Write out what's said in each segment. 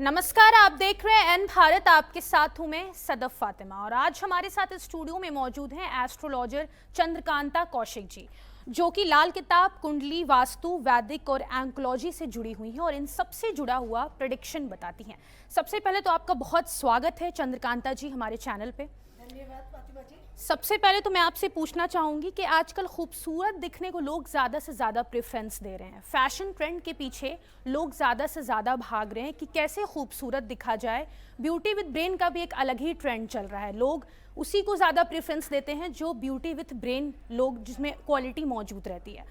नमस्कार, आप देख रहे हैं एन भारत। आपके साथ हूं मैं सदफ फातिमा और आज हमारे साथ स्टूडियो में मौजूद हैं एस्ट्रोलॉजर चंद्रकांता कौशिक जी, जो कि लाल किताब, कुंडली, वास्तु, वैदिक और एंकोलॉजी से जुड़ी हुई हैं और इन सबसे जुड़ा हुआ प्रेडिक्शन बताती हैं। सबसे पहले तो आपका बहुत स्वागत है चंद्रकांता जी हमारे चैनल पे। धन्यवाद फातिमा जी। सबसे पहले तो मैं आपसे पूछना चाहूंगी कि आजकल खूबसूरत दिखने को लोग ज़्यादा से ज़्यादा प्रेफरेंस दे रहे हैं। फैशन ट्रेंड के पीछे लोग ज़्यादा से ज़्यादा भाग रहे हैं कि कैसे खूबसूरत दिखा जाए। ब्यूटी विद ब्रेन का भी एक अलग ही ट्रेंड चल रहा है, लोग उसी को ज़्यादा प्रेफरेंस देते हैं जो ब्यूटी विथ ब्रेन लोग जिसमें क्वालिटी मौजूद रहती है।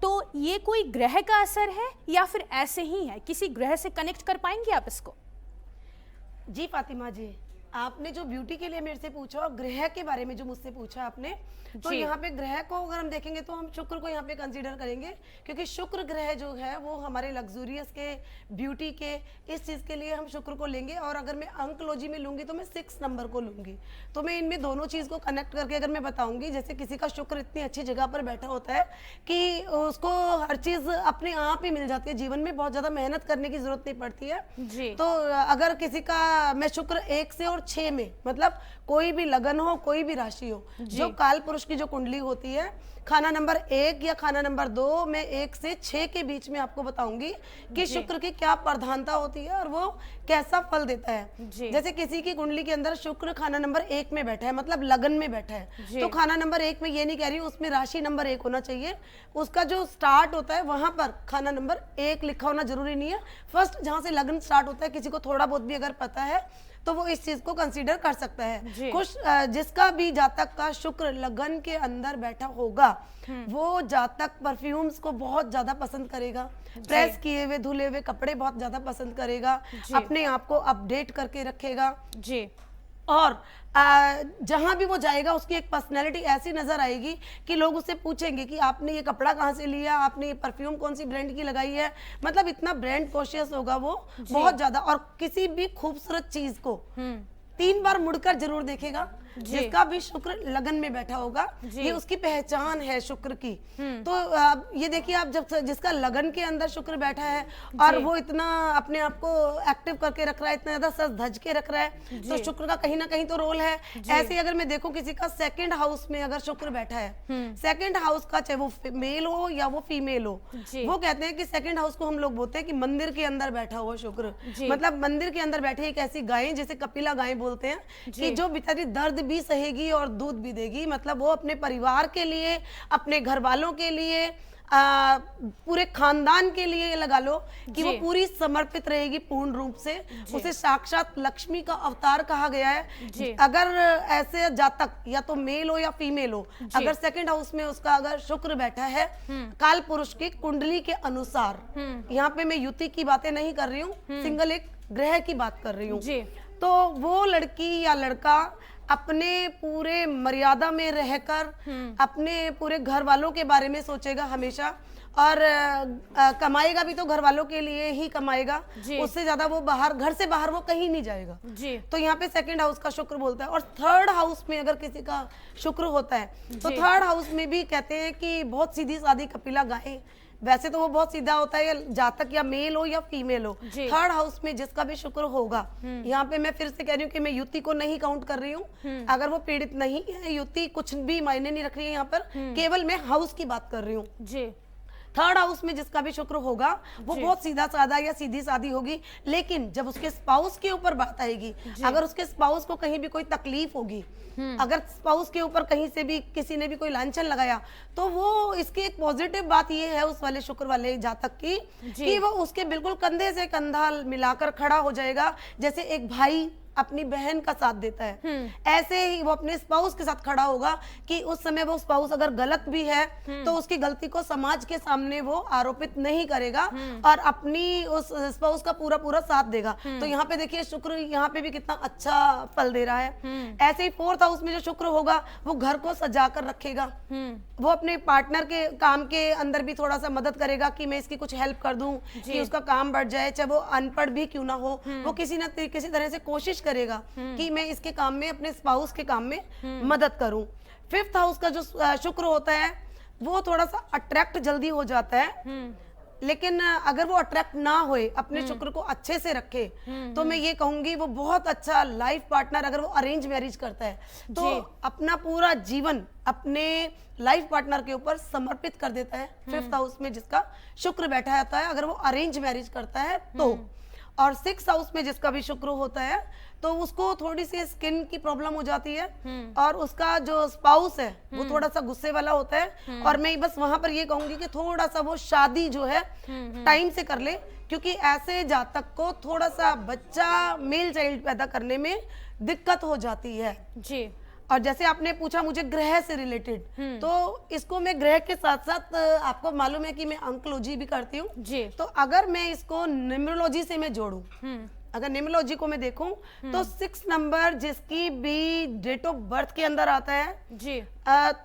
तो ये कोई ग्रह का असर है या फिर ऐसे ही है? किसी ग्रह से कनेक्ट कर पाएंगे आप इसको? जी फातिमा जी, आपने जो ब्यूटी के लिए मेरे से पूछा और ग्रह के बारे में जो मुझसे पूछा आपने, तो यहाँ पे ग्रह को अगर हम देखेंगे तो हम शुक्र को यहाँ पे कंसीडर करेंगे, क्योंकि शुक्र ग्रह जो है वो हमारे लग्जूरियस के, ब्यूटी के, इस चीज़ के लिए हम शुक्र को लेंगे। और अगर मैं अंकलॉजी में लूँगी तो मैं 6 नंबर को लूँगी। तो मैं इनमें दोनों चीज़ को कनेक्ट करके अगर मैं बताऊँगी, जैसे किसी का शुक्र इतनी अच्छी जगह पर बैठा होता है कि उसको हर चीज़ अपने आप ही मिल जाती है, जीवन में बहुत ज़्यादा मेहनत करने की जरूरत नहीं पड़ती है जी। तो अगर किसी का मैं शुक्र 1 से और 6 में, मतलब कोई भी लगन हो, कोई भी राशि हो, जो काल पुरुष की जो कुंडली होती है, खाना नंबर 1 या खाना नंबर 2, मैं 1 से 6 के बीच में आपको बताऊंगी कि शुक्र की क्या प्रधानता होती है और वो कैसा फल देता है। जैसे किसी की कुंडली के अंदर शुक्र खाना नंबर 1 में बैठा है, मतलब लगन में बैठा है, तो खाना नंबर 1 में ये नहीं कह रही हूँ उसमें राशि नंबर 1 होना चाहिए, उसका जो स्टार्ट होता है वहां पर खाना नंबर 1 लिखा होना जरूरी नहीं है। फर्स्ट जहां से लगन स्टार्ट होता है, किसी को थोड़ा बहुत भी अगर पता है तो वो इस चीज को कंसीडर कर सकता है। कुछ जिसका भी जातक का शुक्र लगन के अंदर बैठा होगा, वो जातक परफ्यूम्स को बहुत ज्यादा पसंद करेगा, प्रेस किए हुए धुले हुए कपड़े बहुत ज्यादा पसंद करेगा, अपने आप को अपडेट करके रखेगा जी। और जहां भी वो जाएगा उसकी एक पर्सनैलिटी ऐसी नजर आएगी कि लोग उससे पूछेंगे कि आपने ये कपड़ा कहाँ से लिया, आपने ये परफ्यूम कौन सी ब्रांड की लगाई है, मतलब इतना ब्रांड कॉन्शियस होगा वो बहुत ज्यादा। और किसी भी खूबसूरत चीज को 3 बार मुड़कर जरूर देखेगा। जिसका भी शुक्र लगन में बैठा होगा, ये उसकी पहचान है शुक्र की। तो ये देखिए आप, जब जिसका लगन के अंदर शुक्र बैठा है और वो इतना अपने आप को एक्टिव करके रख रहा है, इतना ज्यादा सज धज के रख रहा है, तो शुक्र का कहीं ना कहीं तो रोल है। ऐसे ही अगर मैं देखूं किसी का 2nd हाउस में अगर शुक्र बैठा है, 2nd हाउस का चाहे वो मेल हो या वो फीमेल हो, वो कहते हैं कि 2nd हाउस को हम लोग बोलते हैं कि मंदिर के अंदर बैठा हुआ शुक्र, मतलब मंदिर के अंदर बैठे एक ऐसी गाय जैसे कपिला गाय बोलते हैं कि जो बेचारी दर्द भी सहेगी और दूध भी देगी, मतलब वो अपने परिवार के लिए, अपने घर वालों के लिए, पूरे खानदान के लिए लगा लो कि वो पूरी समर्पित रहेगी पूर्ण रूप से। उसे साक्षात लक्ष्मी का अवतार कहा गया है। अगर ऐसे जातक या तो मेल हो या फीमेल हो, अगर 2nd हाउस में उसका अगर शुक्र बैठा है काल पुरुष की कुंडली के अनुसार, यहाँ पे मैं युति की बातें नहीं कर रही हूँ, सिंगल एक ग्रह की बात कर रही हूँ, तो वो लड़की या लड़का अपने पूरे मर्यादा में रहकर अपने पूरे घर वालों के बारे में सोचेगा हमेशा, और कमाएगा भी तो घर वालों के लिए ही कमाएगा, उससे ज्यादा वो बाहर, घर से बाहर वो कहीं नहीं जाएगा। तो यहाँ पे 2nd हाउस का शुक्र बोलता है। और 3rd हाउस में अगर किसी का शुक्र होता है, तो 3rd हाउस में भी कहते हैं कि बहुत सीधी सादी कपिला गाय, वैसे तो वो बहुत सीधा होता है, जातक या मेल हो या फीमेल हो। 3rd हाउस में जिसका भी शुक्र होगा, यहाँ पे मैं फिर से कह रही हूँ कि मैं युति को नहीं काउंट कर रही हूँ, अगर वो पीड़ित नहीं है, युति कुछ भी मायने नहीं रख रही है यहाँ पर, केवल मैं हाउस की बात कर रही हूँ। 3rd हाउस में जिसका भी शुक्र होगा वो बहुत सीधा साधा या सीधी सादी होगी, लेकिन जब उसके स्पाउस के ऊपर बात आएगी, अगर उसके स्पाउस को कहीं भी कोई तकलीफ होगी, अगर स्पाउस के ऊपर कहीं से भी किसी ने भी कोई लांछन लगाया, तो वो इसकी एक पॉजिटिव बात ये है उस वाले शुक्र वाले जातक की कि वो उसके बिल्कुल कंधे से कंधा मिलाकर खड़ा हो जाएगा, जैसे एक भाई अपनी बहन का साथ देता है, ऐसे ही वो अपने स्पाउस के साथ खड़ा होगा कि उस समय वो स्पाउस अगर गलत भी है तो उसकी गलती को समाज के सामने वो आरोपित नहीं करेगा और अपनी उस स्पाउस का पूरा पूरा साथ देगा। तो यहाँ पे देखिए शुक्र यहाँ पे भी कितना अच्छा फल दे रहा है। ऐसे ही 4th हाउस में जो शुक्र होगा वो घर को सजा कर रखेगा, वो अपने पार्टनर के काम के अंदर भी थोड़ा सा मदद करेगा कि मैं इसकी कुछ हेल्प कर दूं कि उसका काम बढ़ जाए, चाहे वो अनपढ़ भी क्यों ना हो, वो किसी न किसी तरह से कोशिश करेगा कि मैं इसके काम में, अपने स्पाउस के काम में मदद करूं। 5th हाउस का जो शुक्र होता है वो थोड़ा सा अट्रैक्ट जल्दी हो जाता है, लेकिन अगर वो अट्रैक्ट ना होए, अपने शुक्र को अच्छे से रखे, तो मैं ये कहूंगी वो बहुत अच्छा लाइफ पार्टनर, अगर वो अरेंज मैरिज करता है तो अपना पूरा जीवन अपने लाइफ पार्टनर के ऊपर समर्पित कर देता है। 5th हाउस में जिसका शुक्र बैठा रहता है, अगर वो अरेंज मैरिज करता है तो। और 6th हाउस में जिसका भी शुक्र होता है तो उसको थोड़ी सी स्किन की प्रॉब्लम हो जाती है, और उसका जो स्पाउस है वो थोड़ा सा गुस्से वाला होता है। और मैं बस वहां पर ये कहूंगी कि थोड़ा सा वो शादी जो है टाइम से कर ले, क्योंकि ऐसे जातक को थोड़ा सा बच्चा मेल चाइल्ड पैदा करने में दिक्कत हो जाती है जी। और जैसे आपने पूछा मुझे ग्रह से रिलेटेड, तो इसको मैं ग्रह के साथ साथ, आपको मालूम है कि मैं अंकलॉजी भी करती हूँ जी। तो अगर मैं इसको न्यूमरोलॉजी से मैं जोड़ूं, अगर न्यूमरोलॉजी को मैं देखूं तो 6 नंबर जिसकी भी डेट ऑफ बर्थ के अंदर आता है जी,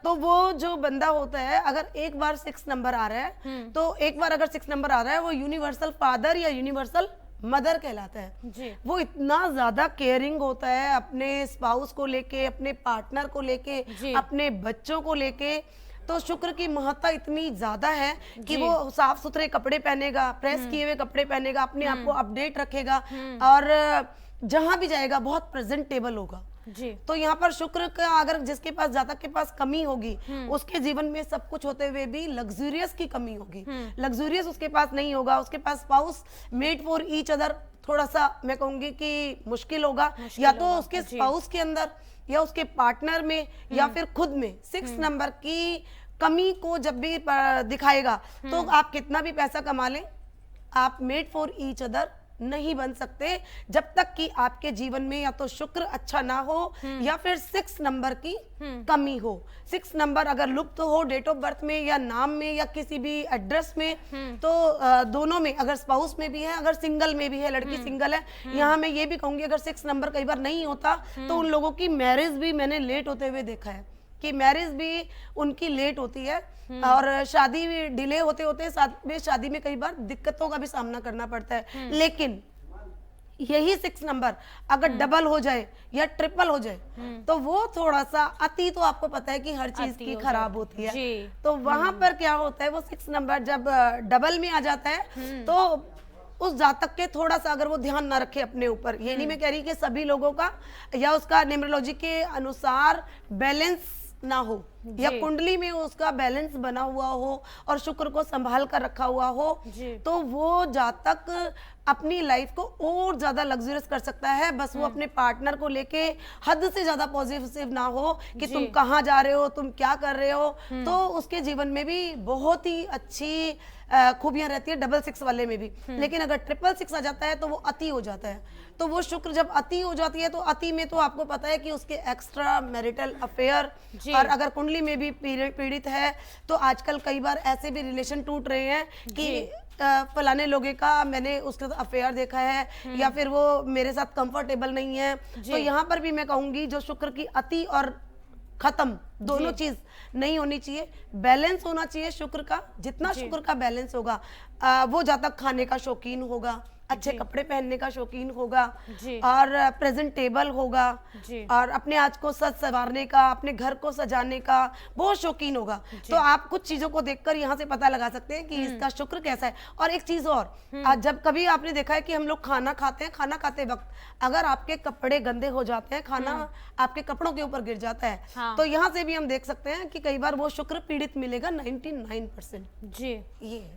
तो वो जो बंदा होता है, अगर एक बार 6 नंबर आ रहा है तो एक बार अगर 6 नंबर आ रहा है, वो यूनिवर्सल फादर या यूनिवर्सल मदर कहलाता है जी। वो इतना ज्यादा केयरिंग होता है अपने स्पाउस को लेके, अपने पार्टनर को लेके, अपने बच्चों को लेके। तो शुक्र की महत्ता इतनी ज्यादा है कि वो साफ सुथरे कपड़े पहनेगा, प्रेस किए हुए कपड़े पहनेगा, अपने आप को अपडेट रखेगा और जहां भी जाएगा बहुत प्रेजेंटेबल होगा जी। तो यहाँ पर शुक्र का अगर जिसके पास जातक के पास कमी होगी, उसके जीवन में सब कुछ होते हुए भी लग्जूरियस की कमी होगी। लग्जूरियस उसके पास नहीं होगा, उसके पास spouse made for each other थोड़ा सा मैं कहूंगी कि मुश्किल होगा, या तो उसके स्पाउस के अंदर या उसके पार्टनर में या फिर खुद में 6 नंबर की कमी को जब भी दिखाएगा तो आप कितना भी पैसा कमा लें, आप मेड फॉर ईच अदर नहीं बन सकते जब तक कि आपके जीवन में या तो शुक्र अच्छा ना हो या फिर 6 नंबर की कमी हो। 6 नंबर अगर लुप्त हो डेट ऑफ बर्थ में या नाम में या किसी भी एड्रेस में, तो दोनों में, अगर स्पाउस में भी है, अगर सिंगल में भी है, लड़की सिंगल है, यहाँ मैं ये भी कहूंगी अगर 6 नंबर कई बार नहीं होता तो उन लोगों की मैरिज भी मैंने लेट होते हुए देखा है कि मैरिज भी उनकी लेट होती है और शादी भी डिले होते होते साथ में शादी में कई बार दिक्कतों का भी सामना करना पड़ता है। लेकिन यही 6 नंबर अगर डबल हो जाए या ट्रिपल हो जाए तो वो थोड़ा सा अति, तो आपको पता है कि हर चीज की खराब होती है, तो वहां पर क्या होता है वो 6 नंबर जब डबल में आ जाता है तो उस जातक के थोड़ा सा अगर वो ध्यान ना रखे अपने ऊपर, ये नहीं मैं कह रही कि सभी लोगों का या उसका न्यूमरोलॉजी के अनुसार बैलेंस ना हो या कुंडली में उसका बैलेंस बना हुआ हो और शुक्र को संभाल कर रखा हुआ हो, तो वो जातक अपनी लाइफ को और ज्यादा लग्जरियस कर सकता है। बस वो अपने पार्टनर को लेके हद से ज्यादा पॉजिटिव ना हो कि तुम कहाँ जा रहे हो, तुम क्या कर रहे हो, तो उसके जीवन में भी बहुत ही अच्छी खूबियां रहती है, डबल 6 वाले में भी। लेकिन अगर ट्रिपल 6 आ जाता है तो वो अति हो जाता है। तो वो शुक्र जब अति हो जाती है तो अति में तो आपको पता है कि उसके एक्स्ट्रा मैरिटल अफेयर, और अगर कुंडली में भी पीड़ित है तो आजकल कई बार ऐसे भी रिलेशन टूट रहे हैं कि फलाने लोगों का मैंने उसके साथ अफेयर देखा है या फिर वो मेरे साथ कंफर्टेबल नहीं है। तो यहाँ पर भी मैं कहूंगी जो शुक्र की अति और खत्म दोनों चीज नहीं होनी चाहिए, बैलेंस होना चाहिए शुक्र का। जितना शुक्र का बैलेंस होगा वो जातक खाने का शौकीन होगा, अच्छे कपड़े पहनने का शौकीन होगा और प्रेजेंटेबल होगा और अपने आज को सज संवारने का, अपने घर को सजाने का बहुत शौकीन होगा। तो आप कुछ चीजों को देखकर यहाँ से पता लगा सकते हैं कि इसका शुक्र कैसा है। और एक चीज और, जब कभी आपने देखा है कि हम लोग खाना खाते हैं, खाना खाते वक्त अगर आपके कपड़े गंदे हो जाते हैं, खाना आपके कपड़ों के ऊपर गिर जाता है, तो यहाँ से भी हम देख सकते हैं कि कई बार वो शुक्र पीड़ित मिलेगा 99%। जी, ये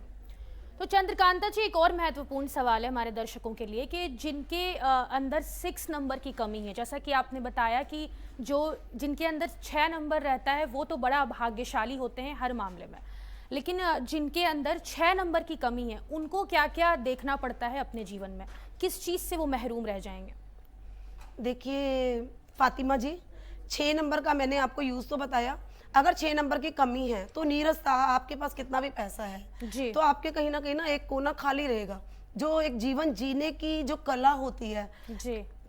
तो चंद्रकांता जी, एक और महत्वपूर्ण सवाल है हमारे दर्शकों के लिए कि जिनके अंदर 6 नंबर की कमी है, जैसा कि आपने बताया कि जो जिनके अंदर 6 नंबर रहता है वो तो बड़ा भाग्यशाली होते हैं हर मामले में, लेकिन जिनके अंदर 6 नंबर की कमी है उनको क्या क्या देखना पड़ता है अपने जीवन में, किस चीज़ से वो महरूम रह जाएंगे? देखिए फातिमा जी, 6 नंबर का मैंने आपको यूज तो बताया। अगर 6 नंबर की कमी है तो नीरसता, आपके पास कितना भी पैसा है तो आपके कहीं ना एक कोना खाली रहेगा। जो एक जीवन जीने की जो कला होती है,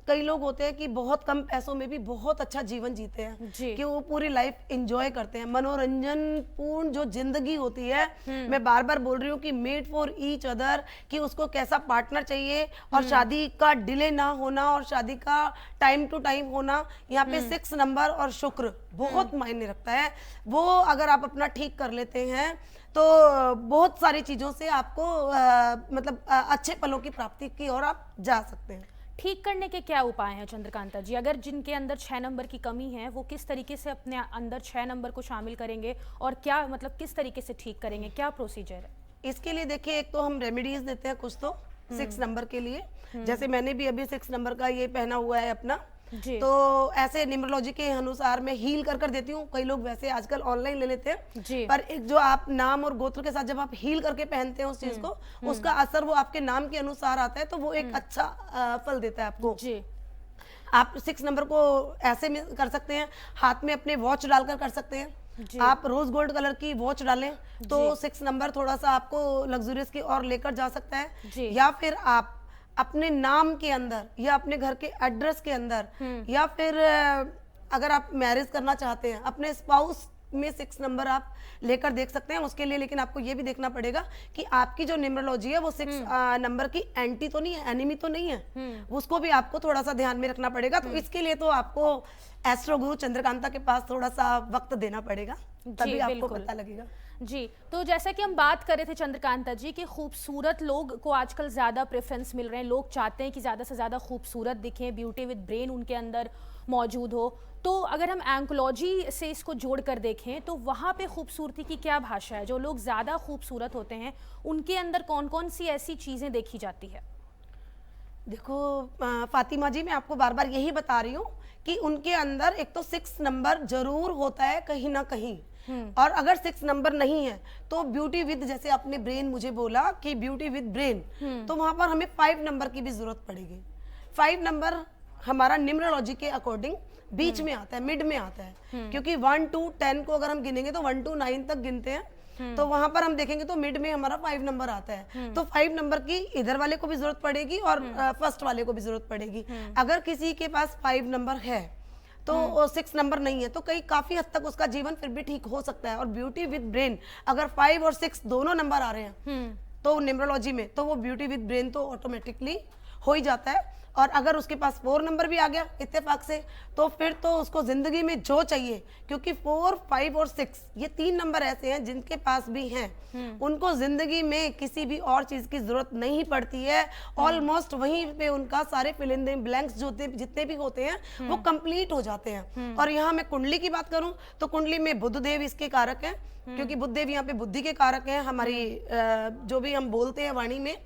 कई लोग होते हैं कि बहुत कम पैसों में भी बहुत अच्छा जीवन जीते हैं, जी। कि वो पूरी लाइफ एंजॉय करते हैं। मनोरंजन पूर्ण जो जिंदगी होती है, मैं बार बार बोल रही हूँ कि मेड फॉर ईच अदर, कि उसको कैसा पार्टनर चाहिए, और शादी का डिले ना होना और शादी का टाइम टू टाइम होना। यहाँ पे 6 नंबर और शुक्र बहुत मायने रखता है। वो अगर आप अपना ठीक कर लेते हैं तो बहुत सारी चीजों से आपको मतलब अच्छे पलों की प्राप्ति की ओर आप जा सकते हैं। ठीक करने के क्या उपाय हैं चंद्रकांता जी? अगर जिनके अंदर 6 नंबर की कमी है, वो किस तरीके से अपने अंदर 6 नंबर को शामिल करेंगे और क्या मतलब किस तरीके से ठीक करेंगे, क्या प्रोसीजर है? इसके लिए देखिए, एक तो हम रेमेडीज देते हैं कुछ तो 6 नंबर के लिए। जैसे मैंने भी अभी 6 नंबर का ये पहना हुआ है अपना, जी। तो ऐसे न्यूमरोलॉजी के अनुसार मैं हील कर कर देती हूँ। कई लोग वैसे आजकल ऑनलाइन ले लेते हैं, जी। पर एक जो आप नाम और गोत्र के साथ जब आप हील करके पहनते हैं उस चीज को, उसका असर वो आपके नाम के अनुसार आता है, तो वो एक अच्छा फल देता है आपको। जी। आप 6 नंबर को ऐसे में कर सकते हैं, हाथ में अपने वॉच डालकर कर सकते हैं। जी। आप रोज गोल्ड कलर की वॉच डालें तो 6 नंबर थोड़ा सा आपको लग्जरियस की ओर लेकर जा सकता है। जी। या फिर आप अपने नाम के अंदर या अपने घर के एड्रेस के अंदर, या फिर अगर आप मैरिज करना चाहते हैं, अपने स्पाउस में 6 नंबर आप लेकर देख सकते हैं। उसके लिए लेकिन आपको ये भी देखना पड़ेगा कि आपकी जो न्यूमरोलॉजी है वो 6 नंबर की एंटी तो नहीं है, एनिमी तो नहीं है, उसको भी आपको थोड़ा सा ध्यान में रखना पड़ेगा। तो इसके लिए तो आपको एस्ट्रो गुरु चंद्रकांता के पास थोड़ा सा वक्त देना पड़ेगा, तभी आपको बिल्कुल। पता लगेगा। जी, तो जैसा कि हम बात कर रहे थे चंद्रकांता जी कि खूबसूरत लोग को आजकल ज़्यादा प्रेफरेंस मिल रहे हैं, लोग चाहते हैं कि ज़्यादा से ज़्यादा खूबसूरत दिखें, ब्यूटी विद ब्रेन उनके अंदर मौजूद हो। तो अगर हम एंकोलॉजी से इसको जोड़ कर देखें तो वहाँ पे खूबसूरती की क्या भाषा है? जो लोग ज़्यादा खूबसूरत होते हैं उनके अंदर कौन कौन सी ऐसी चीज़ें देखी जाती है? देखो फातिमा जी, मैं आपको बार बार यही बता रही हूँ कि उनके अंदर एक तो 6 नंबर जरूर होता है कहीं ना कहीं, और अगर 6 नंबर नहीं है तो ब्यूटी विद, जैसे आपने ब्रेन मुझे बोला कि ब्यूटी विद ब्रेन, तो वहां पर हमें 5 नंबर की भी जरूरत पड़ेगी। 5 नंबर हमारा न्यूमरोलॉजी के अकॉर्डिंग बीच में आता है, मिड में आता है, क्योंकि 1 to 10 को अगर हम गिनेंगे तो 1 to 9 तक गिनते हैं, तो वहां पर हम देखेंगे तो मिड में हमारा 5 नंबर आता है। तो 5 नंबर की इधर वाले को भी जरूरत पड़ेगी और फर्स्ट वाले को भी जरूरत पड़ेगी। अगर किसी के पास 5 नंबर है तो 6 नंबर नहीं है, तो कई काफी हद तक उसका जीवन फिर भी ठीक हो सकता है। और ब्यूटी विद ब्रेन, अगर 5 और 6 दोनों नंबर आ रहे हैं तो न्यूमरोलॉजी में, तो वो ब्यूटी विद ब्रेन तो ऑटोमेटिकली हो ही जाता है। और अगर उसके पास 4 नंबर भी आ गया इत्तेफाक से, तो फिर तो उसको जिंदगी में जो चाहिए, क्योंकि 4, 5 और 6 ये 3 नंबर ऐसे हैं जिनके पास भी हैं, उनको जिंदगी में किसी भी और चीज की जरूरत नहीं पड़ती है। ऑलमोस्ट वहीं पे उनका सारे फिल इन द ब्लैंक्स जो जितने भी होते हैं वो कंप्लीट हो जाते हैं। और यहाँ मैं कुंडली की बात करूं तो कुंडली में बुध देव इसके कारक हैं, क्योंकि बुध देव यहाँ पे बुद्धि के कारक हैं। हमारी जो भी हम बोलते हैं वाणी में,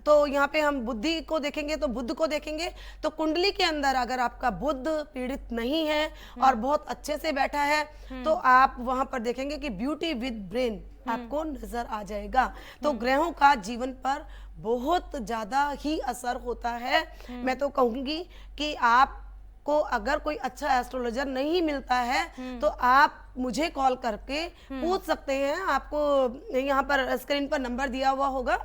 तो यहाँ पे हम बुद्धि को देखेंगे तो बुध को देखेंगे। तो कुंडली के अंदर अगर आपका बुध पीड़ित नहीं है और बहुत अच्छे से बैठा है, तो आप वहां पर देखेंगे कि ब्यूटी विद ब्रेन आपको नजर आ जाएगा। तो ग्रहों का जीवन पर बहुत ज्यादा ही असर होता है। मैं तो कहूंगी कि आपको अगर कोई अच्छा एस्ट्रोलॉजर नहीं मिलता है तो आप मुझे कॉल करके पूछ सकते हैं। आपको यहाँ पर स्क्रीन पर नंबर दिया हुआ होगा,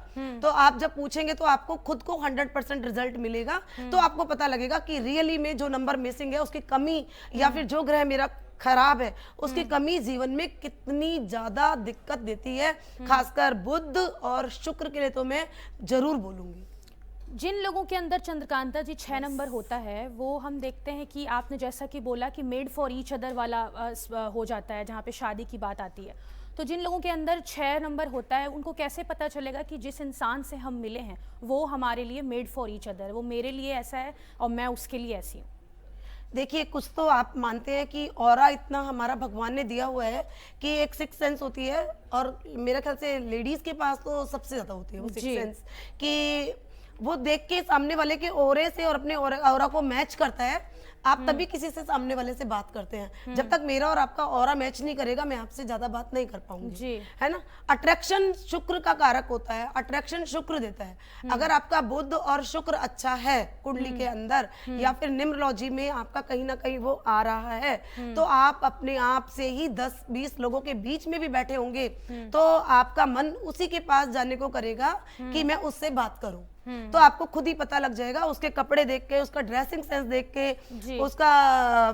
तो आप जब पूछेंगे तो आपको खुद को 100% रिजल्ट मिलेगा। तो आपको पता लगेगा कि रियली में जो नंबर मिसिंग है उसकी कमी, या फिर जो ग्रह मेरा खराब है उसकी कमी जीवन में कितनी ज्यादा दिक्कत देती है। खासकर बुध और शुक्र के लिए तो मैं जरूर बोलूंगी। जिन लोगों के अंदर चंद्रकांता जी 6 नंबर होता है, वो हम देखते हैं कि आपने जैसा कि बोला कि मेड फॉर ईच अदर वाला हो जाता है, जहाँ पे शादी की बात आती है। तो जिन लोगों के अंदर 6 नंबर होता है, उनको कैसे पता चलेगा कि जिस इंसान से हम मिले हैं वो हमारे लिए मेड फॉर ईच अदर, वो मेरे लिए ऐसा है और मैं उसके लिए ऐसी हूँ? देखिए, कुछ तो आप मानते हैं कि ऑरा इतना हमारा भगवान ने दिया हुआ है कि एक सिक्स सेंस होती है, और मेरे ख्याल से लेडीज के पास तो सबसे ज्यादा होती है वो सिक्स सेंस, कि वो देख के सामने वाले के ओरे से और अपने ऑरा को मैच करता है। आप तभी किसी से सामने वाले से बात करते हैं। जब तक मेरा और आपका ऑरा मैच नहीं करेगा, मैं आपसे ज्यादा बात नहीं कर पाऊंगी जी। है ना। अट्रैक्शन शुक्र का कारक होता है, अट्रैक्शन शुक्र देता है। अगर आपका बुध और शुक्र अच्छा है कुंडली के अंदर, या फिर न्यूमरोलॉजी में आपका कहीं ना कहीं वो आ रहा है, तो आप अपने आप से ही 10-20 लोगों के बीच में भी बैठे होंगे तो आपका मन उसी के पास जाने को करेगा कि मैं उससे बात करूं। तो आपको खुद ही पता लग जाएगा उसके कपड़े देख के, उसका ड्रेसिंग सेंस देख के, उसका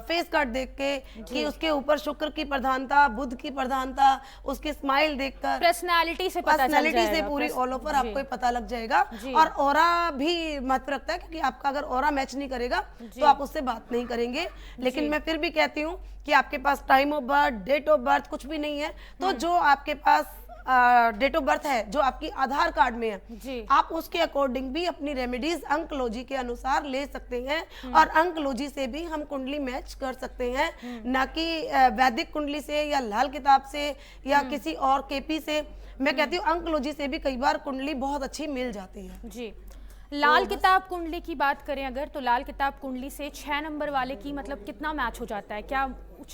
फेस कट देख के कि उसके ऊपर शुक्र की प्रधानता, बुध की प्रधानता, उसकी स्माइल देखकर, पर्सनालिटी से पता चल पर्सनालिटी से जाएगा। पूरी ऑल ओवर आपको पता लग जाएगा। और ऑरा भी महत्व रखता है, क्योंकि आपका अगर ऑरा मैच नहीं करेगा तो आप उससे बात नहीं करेंगे। लेकिन मैं फिर भी कहती हूँ कि आपके पास time of birth, date of birth कुछ भी नहीं है, तो जो आपके पास डेट ऑफ बर्थ है, जो आपकी आधार कार्ड में है, आप उसके अकॉर्डिंग भी अपनी रेमेडीज अंकलोजी के अनुसार ले सकते हैं। और अंकलोजी से भी हम कुंडली मैच कर सकते हैं, ना कि वैदिक कुंडली से या लाल किताब से या किसी और केपी से। मैं कहती हूँ अंकलोजी से भी कई बार कुंडली बहुत अच्छी मिल जाती है। जी, लाल किताब कुंडली की बात करें अगर, तो लाल किताब कुंडली से 6 नंबर वाले की मतलब कितना मैच हो जाता है? क्या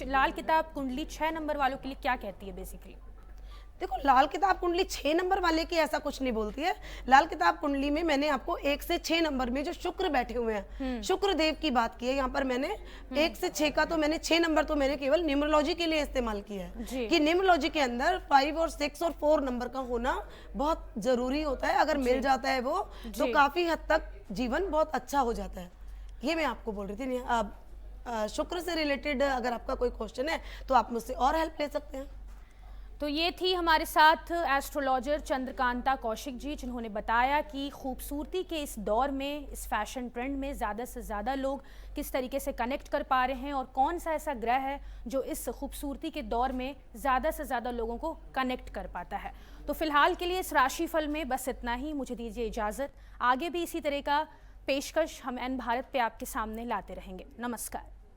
लाल किताब कुंडली 6 नंबर वालों के लिए क्या कहती है बेसिकली? देखो, लाल किताब कुंडली 6 नंबर वाले की ऐसा कुछ नहीं बोलती है। लाल किताब कुंडली में मैंने आपको 1 से 6 नंबर में जो शुक्र बैठे हुए हैं, शुक्र देव की बात की है यहाँ पर मैंने। 1 से 6 का तो मैंने 6 नंबर तो मैंने केवल न्यूमरोलॉजी के लिए इस्तेमाल किया है कि न्यूमरोलॉजी के अंदर 5 और 6 और 4 नंबर का होना बहुत जरूरी होता है। अगर मिल जाता है वो, तो काफी हद तक जीवन बहुत अच्छा हो जाता है। ये मैं आपको बोल रही थी। अब शुक्र से रिलेटेड अगर आपका कोई क्वेश्चन है तो आप मुझसे और हेल्प ले सकते हैं। तो ये थी हमारे साथ एस्ट्रोलॉजर चंद्रकांता कौशिक जी, जिन्होंने बताया कि खूबसूरती के इस दौर में, इस फैशन ट्रेंड में ज़्यादा से ज़्यादा लोग किस तरीके से कनेक्ट कर पा रहे हैं और कौन सा ऐसा ग्रह है जो इस खूबसूरती के दौर में ज़्यादा से ज़्यादा लोगों को कनेक्ट कर पाता है। तो फिलहाल के लिए इस राशिफल में बस इतना ही। मुझे दीजिए इजाज़त। आगे भी इसी तरह का पेशकश हम एन भारत पे आपके सामने लाते रहेंगे। नमस्कार।